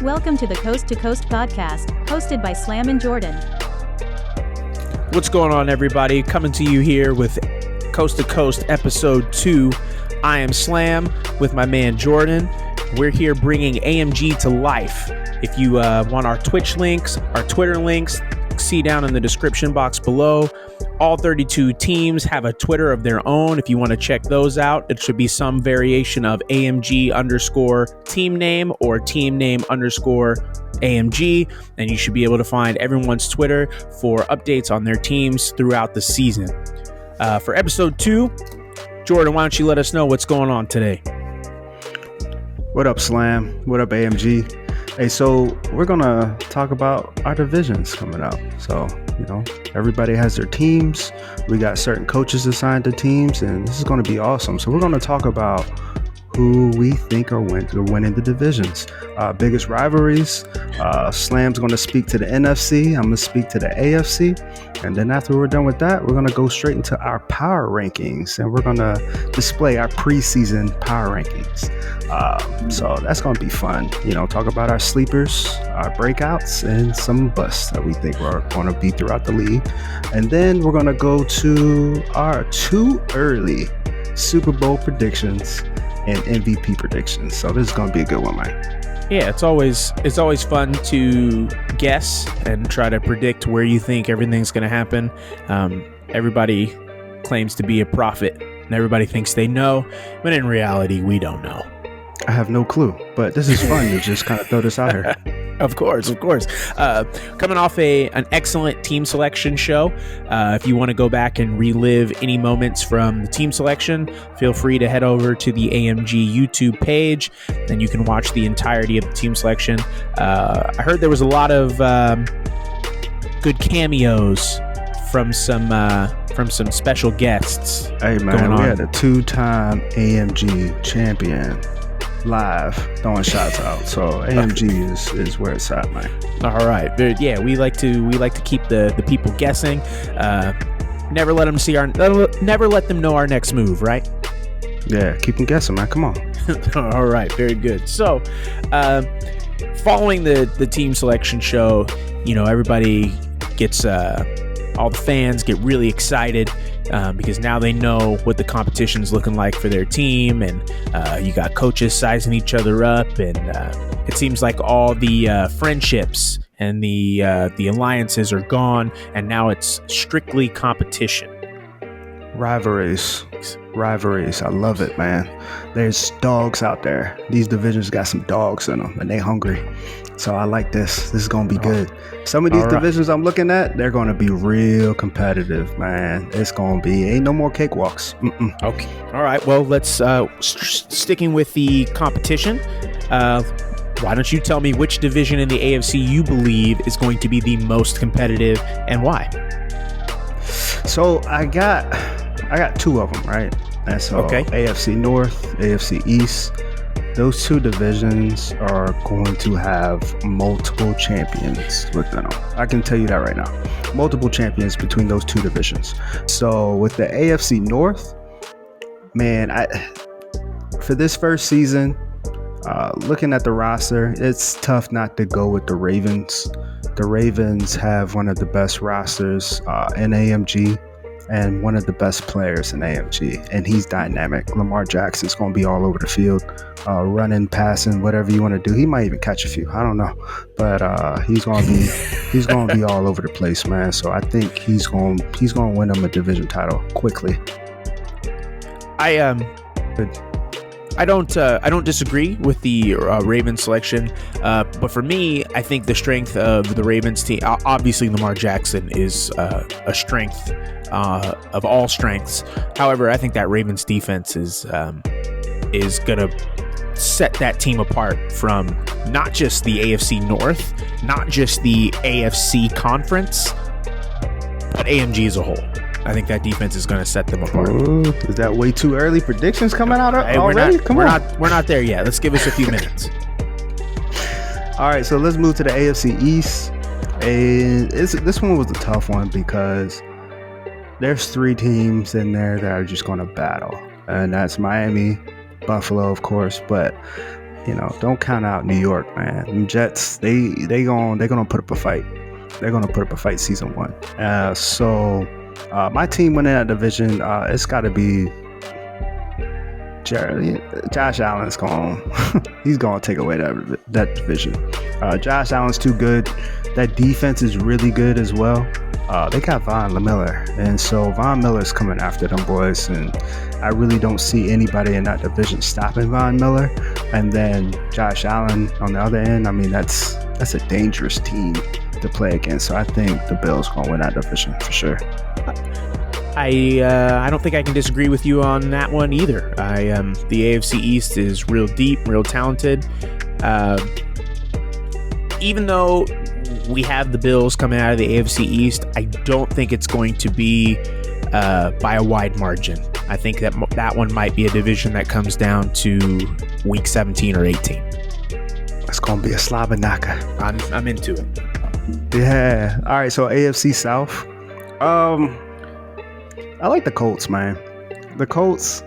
Welcome to the Coast to Coast podcast, hosted by Slam and Jordan. What's going on, everybody? Coming to you here with Coast to Coast episode 2. I am Slam with my man Jordan. We're here bringing AMG to life. If you want our Twitch links, our Twitter links, see down in the description box below. All 32 teams have a Twitter of their own. If you want to check those out, it should be some variation of AMG underscore team name or team name underscore AMG. And you should be able to find everyone's Twitter for updates on their teams throughout the season. For episode 2, Jordan, why don't you let us know what's going on today? What up, Slam? What up, AMG? Hey, so we're going to talk about our divisions coming up. So, everybody has their teams. We got certain coaches assigned to teams, and this is going to be awesome. So we're going to talk about who we think are winning the divisions. Biggest rivalries. Slam's going to speak to the NFC. I'm going to speak to the AFC. And then after we're done with that, we're going to go straight into our power rankings. And we're going to display our preseason power rankings. So that's going to be fun. Talk about our sleepers, our breakouts, and some busts that we think we're going to be throughout the league. And then we're going to go to our 2 early Super Bowl predictions and MVP predictions. So this is going to be a good one, man. Yeah, it's always fun to guess and try to predict where you think everything's going to happen. Everybody claims to be a prophet, and everybody thinks they know, but in reality, we don't know. I have no clue, but this is fun to just kind of throw this out here. Of course. Coming off an excellent team selection show. If you want to go back and relive any moments from the team selection, feel free to head over to the AMG YouTube page, and you can watch the entirety of the team selection. I heard there was a lot of good cameos from some special guests. Hey man, we had a 2-time AMG champion live throwing shots out, so AMG is where it's at, man. All right, yeah, we like to keep the people guessing. Never let them know our next move, right? Yeah, keep them guessing, man. Come on. All right, very good. So, following the team selection show, everybody gets all the fans get really excited. Because now they know what the competition's looking like for their team, and you got coaches sizing each other up, and it seems like all the friendships and the alliances are gone, and now it's strictly competition. Rivalries. I love it, man. There's dogs out there. These divisions got some dogs in them, and they hungry. So I like this. This is going to be good. Some of these divisions I'm looking at, they're going to be real competitive, man. It's going to be, ain't no more cakewalks. Okay. All right. Well, let's, sticking with the competition, why don't you tell me which division in the AFC you believe is going to be the most competitive and why? So I got 2 of them, right? And so okay. AFC North, AFC East. Those 2 divisions are going to have multiple champions within them. I can tell you that right now. Multiple champions between those 2 divisions. So with the AFC North, man, for this first season, looking at the roster, it's tough not to go with the Ravens. The Ravens have one of the best rosters in AMG. And one of the best players in AMG, and he's dynamic. Lamar Jackson's going to be all over the field, running, passing, whatever you want to do. He might even catch a few. I don't know, but he's going to be all over the place, man. So I think he's going to win him a division title quickly. I don't disagree with the Ravens selection, but for me, I think the strength of the Ravens team, obviously Lamar Jackson is a strength of all strengths. However, I think that Ravens defense is gonna set that team apart from not just the AFC North, not just the AFC Conference, but AMG as a whole. I think that defense is going to set them apart. Ooh, is that way too early? Predictions coming out already? We're not there yet. Let's give us a few minutes. All right, so let's move to the AFC East. And this one was a tough one because there's 3 teams in there that are just going to battle. And that's Miami, Buffalo, of course. But, don't count out New York, man. Them Jets, they're going to put up a fight. They're going to put up a fight season 1. So my team winning that division, it's got to be Josh Allen's he's going to take away that division. Josh Allen's too good. That defense is really good as well. They got Von Miller, and so Von Miller's coming after them boys, and I really don't see anybody in that division stopping Von Miller. And then Josh Allen on the other end, I mean, that's a dangerous team to play against. So I think the Bills going to win that division for sure. I don't think I can disagree with you on that one either. The AFC East is real deep, real talented. Even though we have the Bills coming out of the AFC East, I don't think it's going to be by a wide margin. I think that one might be a division that comes down to week 17 or 18. It's going to be a slobber knocker. I'm into it. Yeah. All right, so AFC South. I like the Colts, man. The Colts,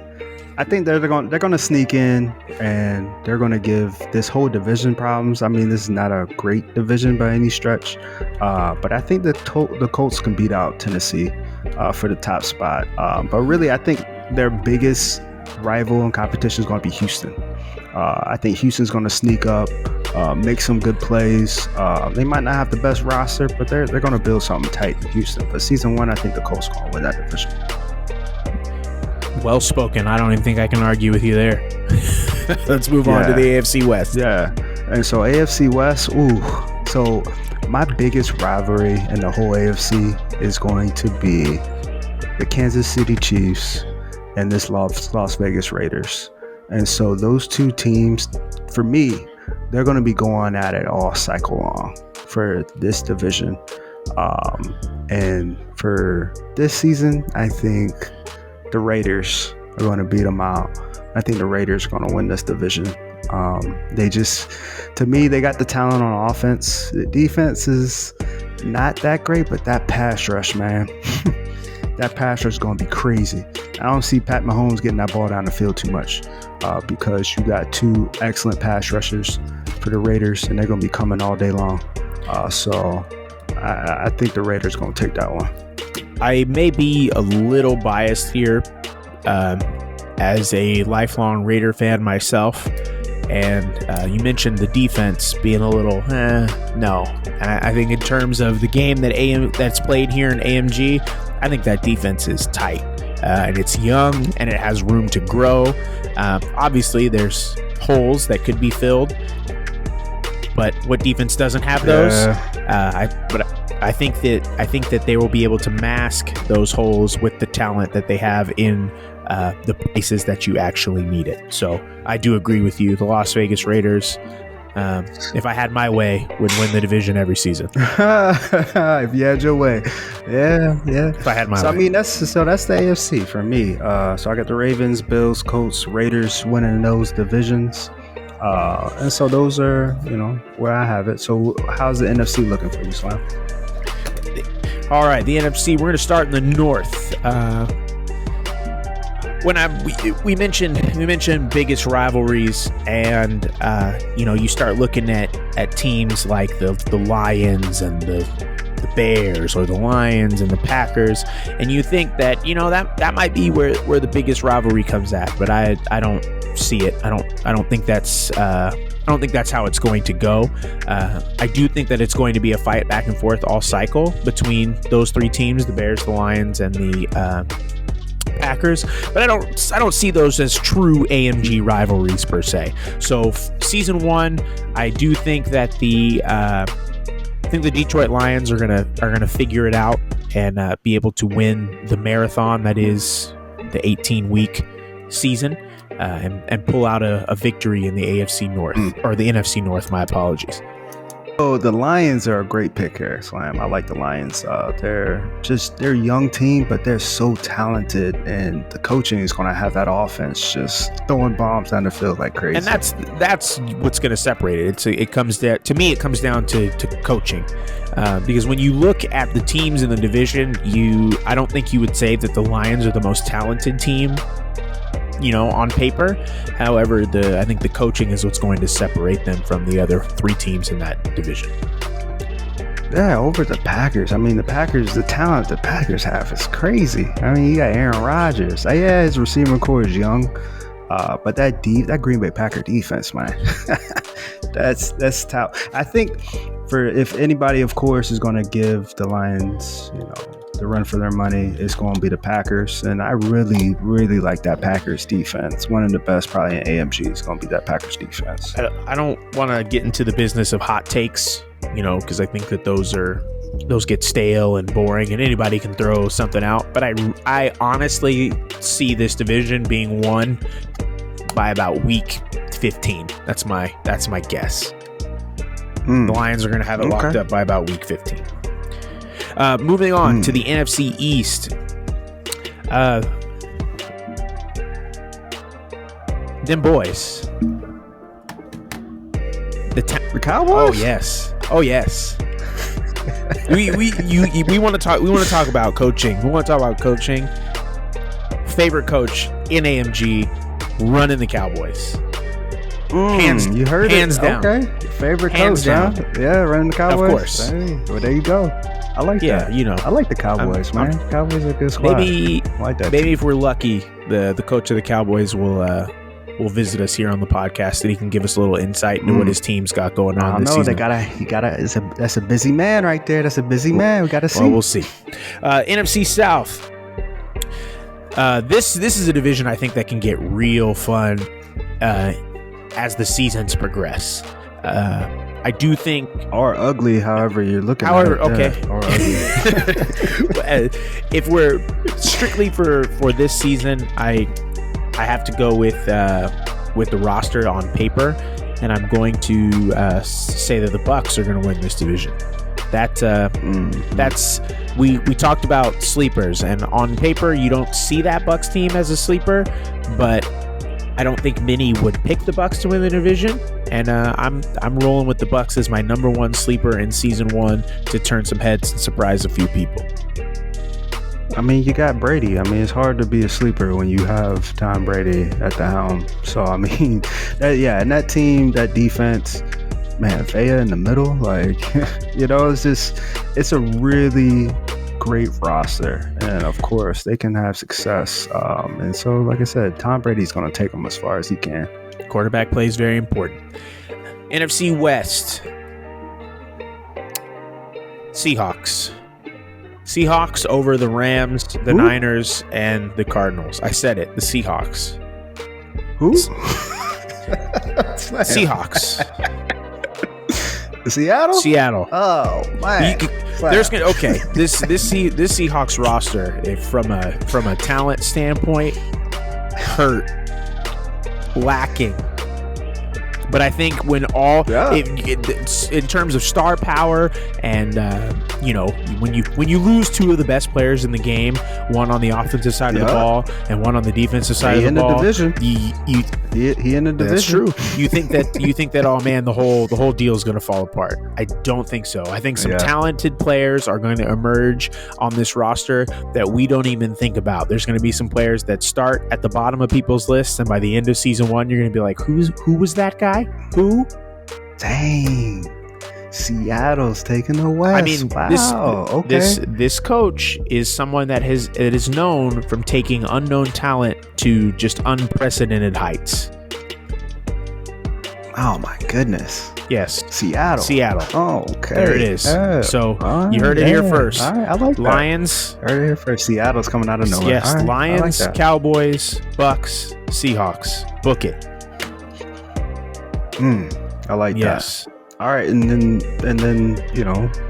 I think they're going to sneak in and they're going to give this whole division problems. I mean, this is not a great division by any stretch, but I think the Colts can beat out Tennessee for the top spot. But really, I think their biggest rival and competition is going to be Houston. I think Houston's going to sneak up, make some good plays. They might not have the best roster, but they're going to build something tight in Houston. But season 1, I think the Colts going to win that division. Well spoken. I don't even think I can argue with you there. Let's move on to the AFC West. Yeah. And so AFC West, so my biggest rivalry in the whole AFC is going to be the Kansas City Chiefs and this Las Vegas Raiders. And so those 2 teams, for me, they're going to be going at it all cycle long for this division. And for this season, I think the Raiders are going to beat them out. I think the Raiders are going to win this division. To me, they got the talent on offense. The defense is not that great, but that pass rush, man, that pass rush is going to be crazy. I don't see Pat Mahomes getting that ball down the field too much because you got 2 excellent pass rushers for the Raiders, and they're going to be coming all day long. So I think the Raiders are going to take that one. I may be a little biased here as a lifelong Raider fan myself. And you mentioned the defense being a little, no. I think in terms of the game that's played here in AMG, I think that defense is tight. And it's young and it has room to grow. Obviously, there's holes that could be filled. But what defense doesn't have those? I think that they will be able to mask those holes with the talent that they have in the places that you actually need it. So I do agree with you. The Las Vegas Raiders, if I had my way, would win the division every season. If you had your way. Yeah. If I had my way. I mean, that's the AFC for me. So I got the Ravens, Bills, Colts, Raiders winning those divisions. And so those are, where I have it. So how's the NFC looking for you, Slam? All right, the NFC, we're going to start in the North. We mentioned biggest rivalries, and you start looking at teams like the Lions and the Bears, or the Lions and the Packers, and you think that that might be where the biggest rivalry comes at, but I don't see it. I don't think that's how it's going to go. I do think that it's going to be a fight back and forth all cycle between those 3 teams, the Bears, the Lions, and the Packers, but I don't see those as true AMG rivalries per se. So season 1, I do think that the Detroit Lions are gonna figure it out and be able to win the marathon that is the 18-week season. and pull out a victory in the AFC North or the NFC North. My apologies. Oh, the Lions are a great pick here, Slam. I like the Lions. They're a young team, but they're so talented, and the coaching is going to have that offense just throwing bombs down the field like crazy. And that's what's going to separate it. It comes down to coaching, because when you look at the teams in the division, I don't think you would say that the Lions are the most talented team, on paper. However, I think the coaching is what's going to separate them from the other three teams in that division. Yeah, over the Packers. I mean, the talent the Packers have is crazy. I mean, you got Aaron Rodgers. Yeah, his receiving core is young, but that Green Bay Packer defense, man, that's tough. I think if anybody, of course, is going to give the Lions, the run for their money, it's going to be the Packers. And I really, really like that Packers defense. One of the best probably in AMG is going to be that Packers defense. I don't want to get into the business of hot takes, because I think that those get stale and boring and anybody can throw something out. But I honestly see this division being won by about week 15. That's my guess. The Lions are going to have it locked up by about week 15. Moving on to the NFC East. Them boys. The Cowboys? Oh yes. we want to talk about coaching. Favorite coach in AMG running the Cowboys. Hands down. Okay. Favorite hands coach, down. Huh? Yeah, running the Cowboys. Of course. Hey, well, there you go. I like that. I like the Cowboys, man. Cowboys are a good squad. Maybe I like that. Maybe if we're lucky, the coach of the Cowboys will visit us here on the podcast, and he can give us a little insight into what his team's got going on this season. That's a busy man right there. That's a busy man. We gotta see. Well, we'll see. NFC South. This is a division I think that can get real fun as the seasons progress. I do think, or ugly, however you're looking. However, at it. okay, or ugly. If we're strictly for this season, I have to go with the roster on paper, and I'm going to say that the Bucs are going to win this division. We talked about sleepers, and on paper you don't see that Bucs team as a sleeper, but I don't think many would pick the Bucs to win the division, and I'm rolling with the Bucs as my number one sleeper in season 1 to turn some heads and surprise a few people. I mean, you got Brady. I mean, it's hard to be a sleeper when you have Tom Brady at the helm. So I mean, and that team, that defense, man, Vea in the middle, it's a really great roster, and of course they can have success, and so like I said, Tom Brady's going to take them as far as he can. Quarterback play is very important. NFC West. Seahawks over the Rams, the Niners, and the Cardinals. I said it, the Seahawks. Who? Seahawks. Seattle? Oh man. This Seahawks roster, from a talent standpoint, hurt, lacking. But I think when in terms of star power and when you lose two of the best players in the game, one on the offensive side of the ball and one on the defensive side of the ball, he in the division. That's true. You think that oh man, the whole deal is going to fall apart? I don't think so. I think some talented players are going to emerge on this roster that we don't even think about. There's going to be some players that start at the bottom of people's lists, and by the end of season 1, you're going to be like, who was that guy? Who? Dang. Seattle's taking the West. I mean, wow. This coach is someone that is known from taking unknown talent to just unprecedented heights. Oh my goodness. Yes. Seattle. Oh, okay. There it is. So you heard it here first. All right, I like that. Lions. Heard it here first. Seattle's coming out of nowhere. Yes, right, Lions, like Cowboys, Bucks, Seahawks. Book it. I like that. All right, and then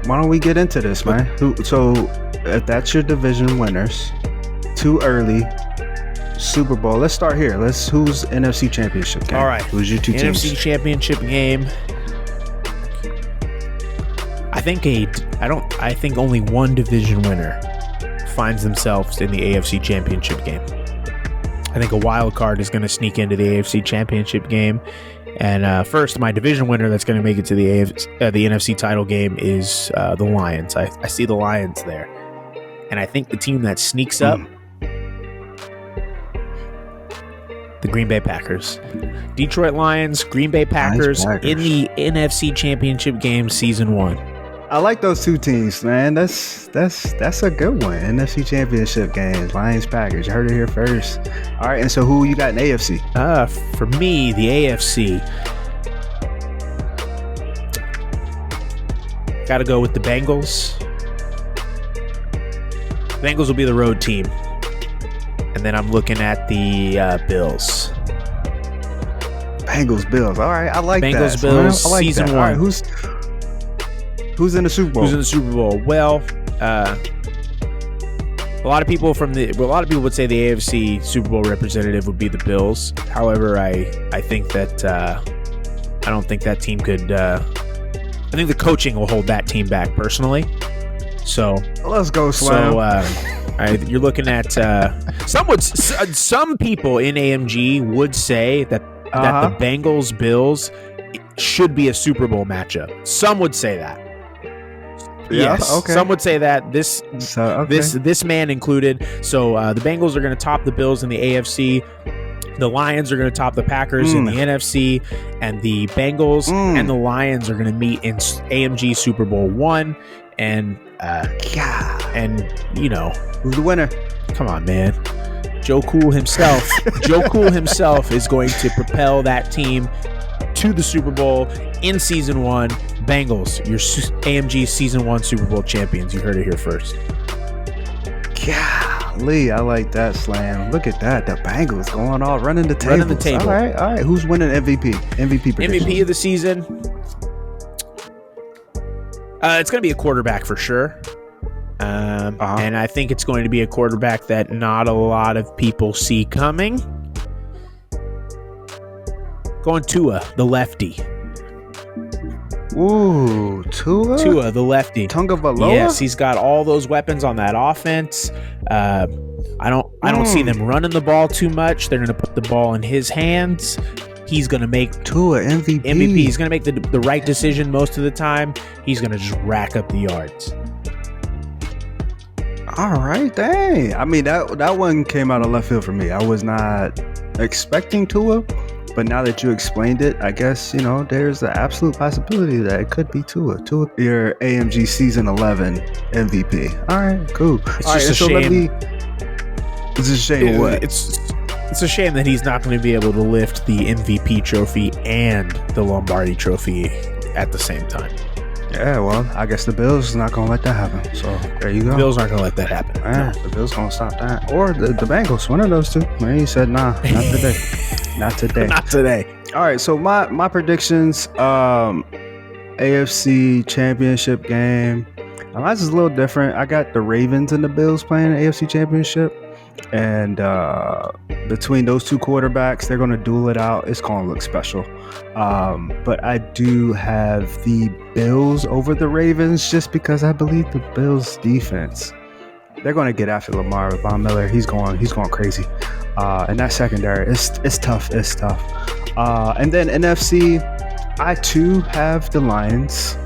why don't we get into this, man? So if that's your division winners, too early, Super Bowl. Let's start here. Who's NFC Championship game? All right. Who's your two teams? NFC Championship game. I think only one division winner finds themselves in the AFC Championship game. I think a wild card is going to sneak into the AFC Championship game. And first, my division winner that's going to make it to the NFC title game is the Lions. I see the Lions there. And I think the team that sneaks up, the Green Bay Packers. Detroit Lions, Green Bay Packers in the NFC Championship game, season 1. I like those two teams, man. That's a good one. NFC Championship games, Lions, Packers. You heard it here first. All right, and so who you got in AFC? For me, the AFC, got to go with the Bengals. Bengals will be the road team, and then I'm looking at the Bills. Bengals, Bills. All right, I like Bengals, that. Bills, I like season that. 1. All right, who's in the Super Bowl? Who's in the Super Bowl? Well, a lot of people would say the AFC Super Bowl representative would be the Bills. However, I think that I don't think that team could. I think the coaching will hold that team back personally. So let's go, Slam. So you're looking at some people in AMG would say that the Bengals Bills should be a Super Bowl matchup. Some would say that. Yeah, yes, okay. Some would say that this man included. So the Bengals are going to top the Bills in the AFC. The Lions are going to top the Packers in the NFC, and the Bengals and the Lions are going to meet in AMG Super Bowl 1. And you know, who's the winner? Come on, man. Joe Cool himself. Joe Cool himself is going to propel that team to the Super Bowl in season 1. Bengals, your AMG season 1 Super Bowl champions. You heard it here first. Golly, I like that, Slam. Look at that. The Bengals going all running the table. Running the table. All right. Who's winning MVP? MVP predictions. MVP of the season. It's going to be a quarterback for sure. And I think it's going to be a quarterback that not a lot of people see coming. Going Tua, the lefty. Ooh, Tua, the lefty. Tagovailoa? Yes, he's got all those weapons on that offense. I don't see them running the ball too much. They're going to put the ball in his hands. He's going to make Tua MVP. He's going to make the right decision most of the time. He's going to just rack up the yards. All right, dang. I mean, that one came out of left field for me. I was not expecting Tua, but now that you explained it, I guess, you know, there's the absolute possibility that it could be Tua. Tua, your AMG Season 11 MVP. All right, cool. It's just a shame. It's a shame what? It's a shame that he's not going to be able to lift the MVP trophy and the Lombardi trophy at the same time. Yeah, well, I guess the Bills is not going to let that happen. So there you go. The Bills aren't going to let that happen. Yeah, no. The Bills going to stop that. Or the Bengals, one of those two. Man, he said, nah, not today. Not today. Not today. All right, so my predictions, AFC Championship game. Mine's is a little different. I got the Ravens and the Bills playing the AFC Championship. And between those two quarterbacks, they're going to duel it out. It's going to look special. But I do have the Bills over the Ravens just because I believe the Bills defense, they're going to get after Lamar. Von Miller, he's going crazy. And that secondary, it's tough. It's tough. And then NFC, I too have the Lions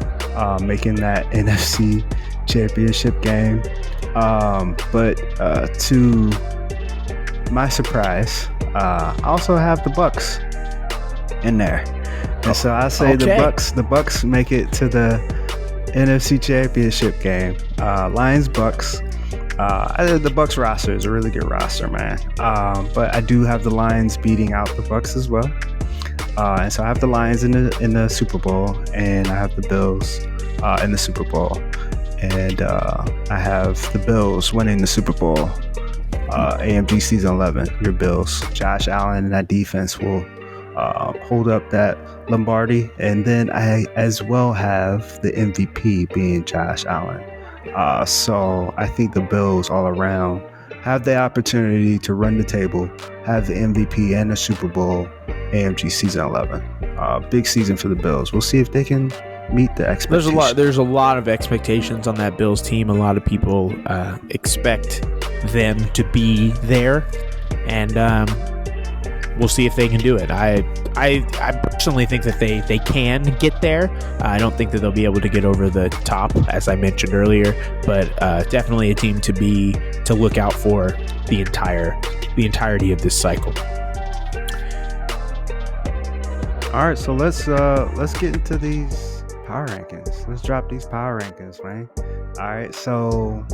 making that NFC Championship game. But to my surprise, I also have the Bucks in there, and so I say the Bucks make it to the NFC Championship game. Lions, Bucks. The Bucks roster is a really good roster, man. But I do have the Lions beating out the Bucks as well, and so I have the Lions in the Super Bowl, and I have the Bills in the Super Bowl. And I have the Bills winning the Super Bowl. AMG Season 11, your Bills. Josh Allen and that defense will hold up that Lombardi. And then I as well have the MVP being Josh Allen. So I think the Bills all around have the opportunity to run the table, have the MVP and the Super Bowl AMG season 11. Big season for the Bills. We'll see if they can meet the expectations. There's a lot of expectations on that Bills team. A lot of people expect them to be there, and we'll see if they can do it. I personally think that they can get there. I don't think that they'll be able to get over the top, as I mentioned earlier, but definitely a team to look out for the entirety of this cycle. All right, so let's get into these power rankings. Let's drop these power rankings, man. All right, so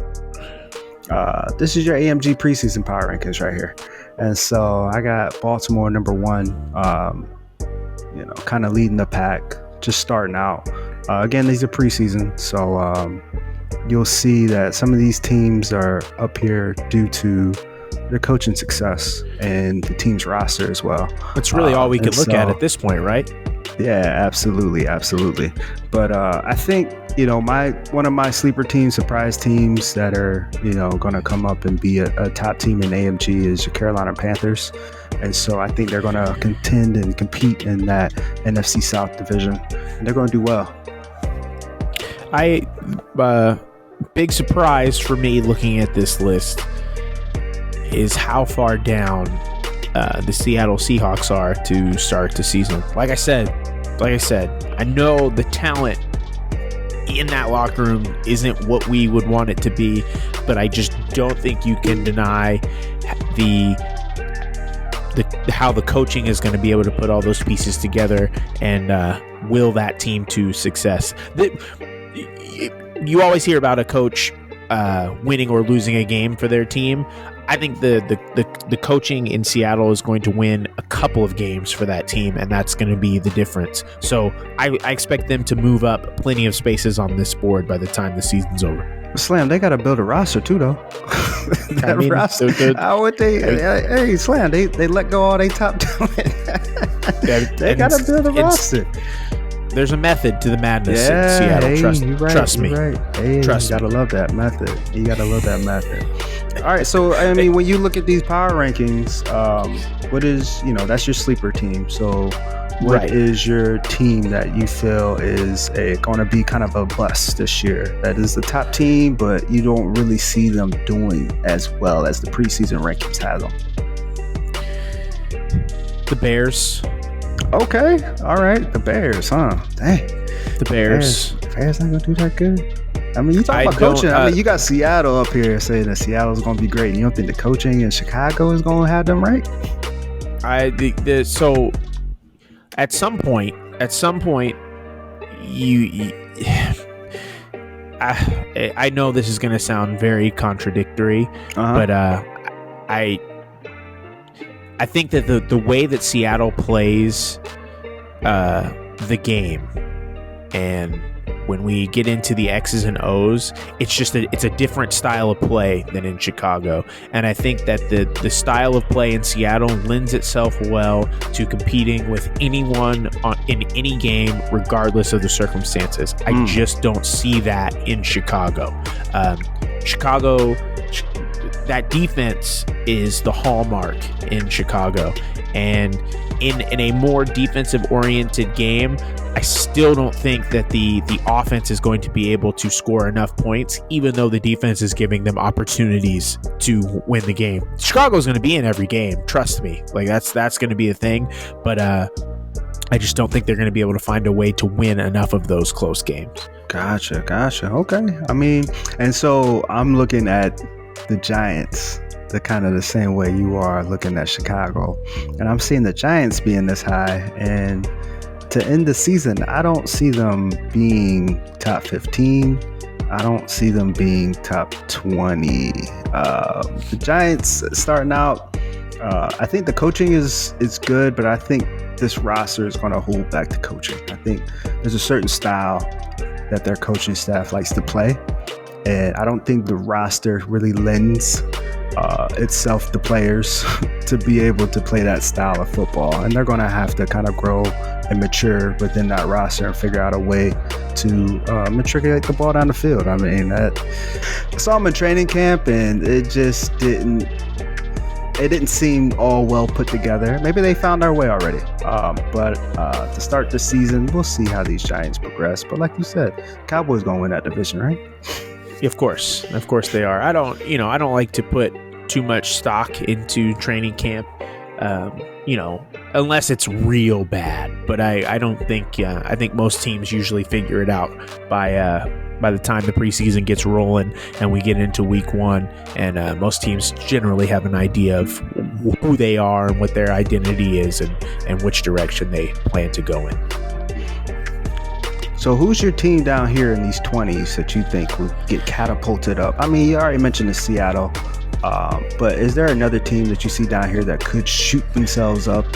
this is your AMG preseason power rankings right here. And so I got Baltimore number 1, kind of leading the pack, just starting out. Again, these are preseason, so you'll see that some of these teams are up here due to their coaching success and the team's roster as well. It's really all we can look at this point, right? Yeah, absolutely. But I think, one of my sleeper teams, surprise teams that are, going to come up and be a top team in AMG is your Carolina Panthers. And so I think they're going to contend and compete in that NFC South division. And they're going to do well. Big surprise for me looking at this list is how far down the Seattle Seahawks are to start the season. Like I said, I know the talent in that locker room isn't what we would want it to be, but I just don't think you can deny how the coaching is going to be able to put all those pieces together and will that team to success. You always hear about a coach winning or losing a game for their team. I think the coaching in Seattle is going to win a couple of games for that team, and that's going to be the difference. So I expect them to move up plenty of spaces on this board by the time the season's over. Slam, they got to build a roster too, though. Roster. How would they? Hey, Slam, they let go all their top talent. They got to build a roster. There's a method to the madness in Seattle. Trust me. Right. Hey, trust me. You gotta love that method. All right, so I mean, when you look at these power rankings, what is that's your sleeper team. So, what is your team that you feel is going to be kind of a bust this year? That is the top team, but you don't really see them doing as well as the preseason rankings have them. The Bears. Okay, all right, the Bears, huh? Dang, the Bears. Bears not gonna do that good. I mean, you talk about coaching. I mean, you got Seattle up here saying that Seattle's gonna be great. And you don't think the coaching in Chicago is gonna have them right? So at some point, I know this is gonna sound very contradictory, but I think that the way that Seattle plays the game, and when we get into the X's and O's, it's a different style of play than in Chicago. And I think that the style of play in Seattle lends itself well to competing with anyone in any game, regardless of the circumstances. I just don't see that in Chicago. Chicago, that defense is the hallmark in Chicago. And in a more defensive-oriented game, I still don't think that the offense is going to be able to score enough points, even though the defense is giving them opportunities to win the game. Chicago's going to be in every game, trust me. Like that's going to be a thing, but I just don't think they're going to be able to find a way to win enough of those close games. Gotcha. Okay. I mean, and so I'm looking at the Giants the kind of the same way you are looking at Chicago, and I'm seeing the Giants being this high, and to end the season, I don't see them being top 15. I don't see them being top 20. The Giants starting out, I think the coaching is good, but I think this roster is going to hold back the coaching. I think there's a certain style that their coaching staff likes to play, and I don't think the roster really lends itself to players to be able to play that style of football, and they're going to have to kind of grow and mature within that roster and figure out a way to to matriculate the ball down the field. I mean, I saw him in training camp, and it just didn't seem all well put together. Maybe they found their way already. But to start the season, we'll see how these Giants progress. But like you said, Cowboys going to win that division, right? Of course they are. I don't like to put too much stock into training camp, unless it's real bad. But I don't think. I think most teams usually figure it out by the time the preseason gets rolling and we get into week 1. And most teams generally have an idea of who they are and what their identity is and which direction they plan to go in. So who's your team down here in these 20s that you think will get catapulted up? I mean, you already mentioned the Seattle, but is there another team that you see down here that could shoot themselves up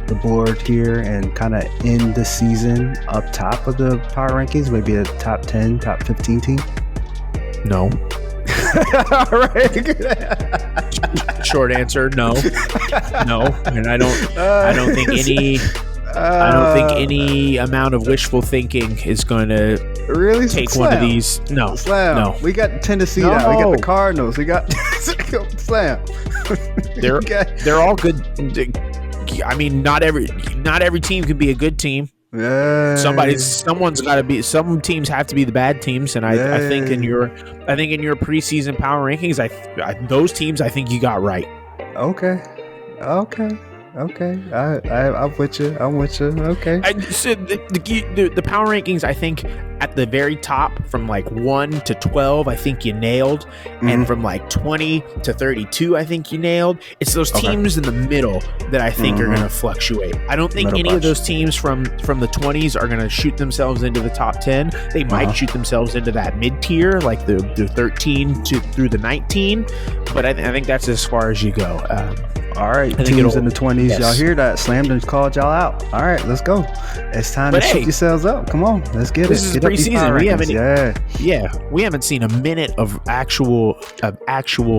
the board here and kind of end the season up top of the power rankings, maybe a top 10, top 15 team? No. All right. Short answer, no. And I don't think any amount of wishful thinking is going to really take Slam. One of these. No. We got Tennessee now. We got the Cardinals. We got Slam. They're all good. I mean, not every team can be a good team. Someone's got to be. Some teams have to be the bad teams, and I think in your preseason power rankings, those teams I think you got right. Okay. I'm with you. Okay. So the power rankings, I think at the very top from like 1 to 12, I think you nailed. And from like 20 to 32, I think you nailed. It's those teams in the middle that I think are going to fluctuate. I don't think any of those teams from the 20s are going to shoot themselves into the top 10. They might shoot themselves into that mid tier, like the 13 through the 19. But I think that's as far as you go. All right, teams in the 20s, yes. Y'all hear that? Slam done called y'all out. All right, let's go. It's time to shoot yourselves up. Come on, let's get this it. This is preseason. We haven't seen a minute of actual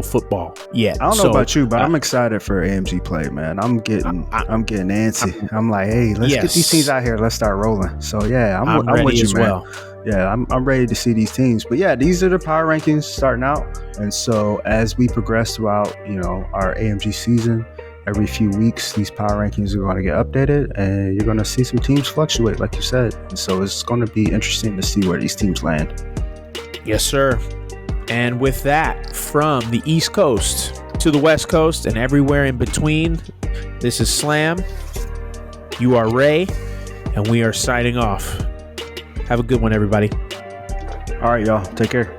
football yet. I don't know about you, but I'm excited for AMG play, man. I'm getting antsy. I'm like, hey, let's get these teams out here. Let's start rolling. So yeah, I'm with you, man. Well. Yeah, I'm ready to see these teams. But yeah, these are the power rankings starting out. And so as we progress throughout, our AMG season, every few weeks, these power rankings are going to get updated and you're going to see some teams fluctuate, like you said. And so it's going to be interesting to see where these teams land. Yes, sir. And with that, from the East Coast to the West Coast and everywhere in between, this is Slam. You are Ray, and we are signing off. Have a good one, everybody. All right, y'all. Take care.